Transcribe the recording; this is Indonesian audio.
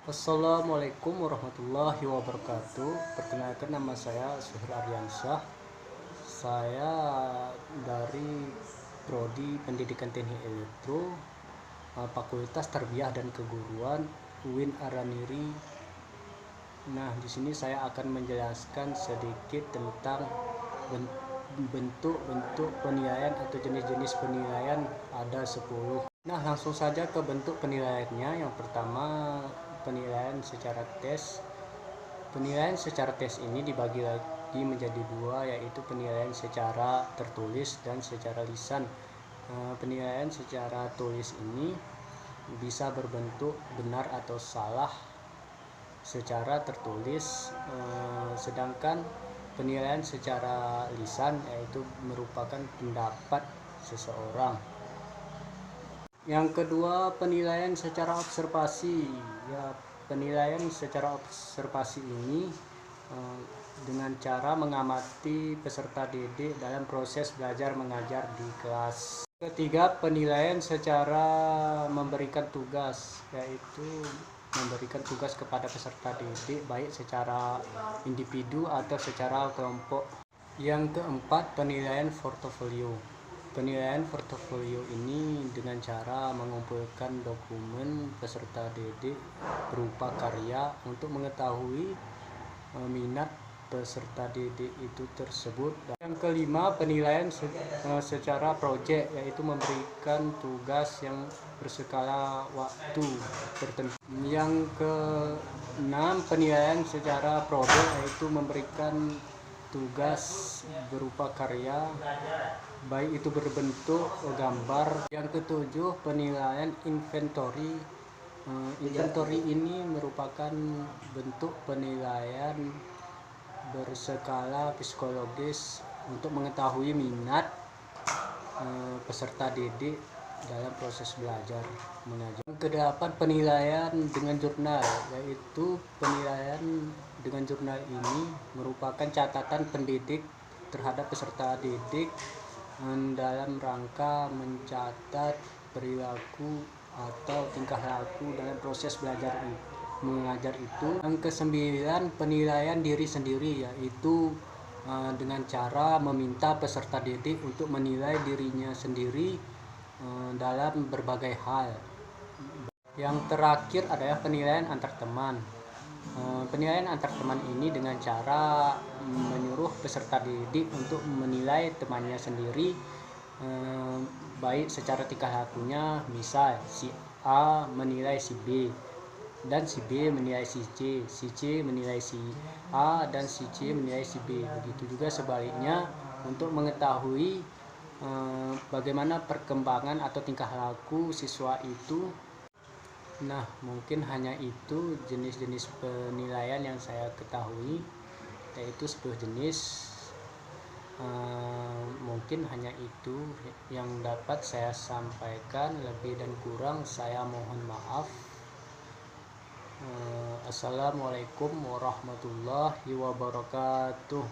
Assalamualaikum warahmatullahi wabarakatuh. Perkenalkan, nama saya Suhir Aryansyah. Saya dari Prodi Pendidikan Teknik Elektro, Fakultas Tarbiyah dan Keguruan, UIN Araniri. Nah, di sini saya akan menjelaskan sedikit tentang bentuk-bentuk penilaian atau jenis-jenis penilaian. Ada 10. Nah, langsung saja ke bentuk penilaiannya. Yang pertama, penilaian secara tes. Penilaian secara tes ini dibagi lagi menjadi dua, yaitu penilaian secara tertulis dan secara lisan. Penilaian secara tulis ini bisa berbentuk benar atau salah secara tertulis, sedangkan penilaian secara lisan yaitu merupakan pendapat seseorang. Yang kedua, penilaian secara observasi. Ya, penilaian secara observasi ini dengan cara mengamati peserta didik dalam proses belajar mengajar di kelas. Ketiga, penilaian secara memberikan tugas, yaitu memberikan tugas kepada peserta didik baik secara individu atau secara kelompok. Yang keempat, penilaian portofolio. Penilaian portofolio ini dengan cara mengumpulkan dokumen peserta didik berupa karya untuk mengetahui minat peserta didik itu tersebut. Yang kelima, penilaian secara proyek, yaitu memberikan tugas yang berskala waktu tertentu. Yang keenam, penilaian secara produk, yaitu memberikan tugas berupa karya baik itu berbentuk gambar. Yang ketujuh, penilaian inventory. Inventory ini merupakan bentuk penilaian berskala psikologis untuk mengetahui minat peserta didik dalam proses belajar mengajar. Yang kedelapan, penilaian dengan jurnal, yaitu penilaian dengan jurnal ini merupakan catatan pendidik terhadap peserta didik dalam rangka mencatat perilaku atau tingkah laku dalam proses belajar mengajar itu. Yang kesembilan, penilaian diri sendiri, yaitu dengan cara meminta peserta didik untuk menilai dirinya sendiri dalam berbagai hal. Yang terakhir adalah penilaian antar teman. Penilaian antar teman ini dengan cara menyuruh peserta didik untuk menilai temannya sendiri, baik secara tingkah lakunya. Misal si A menilai si B, dan si B menilai si C menilai si A, dan si C menilai si B. Begitu juga sebaliknya untuk mengetahui bagaimana perkembangan atau tingkah laku siswa itu. Nah, mungkin hanya itu jenis-jenis penilaian yang saya ketahui, yaitu 10 jenis. Mungkin hanya itu yang dapat saya sampaikan. Lebih dan kurang saya mohon maaf. Assalamualaikum warahmatullahi wabarakatuh.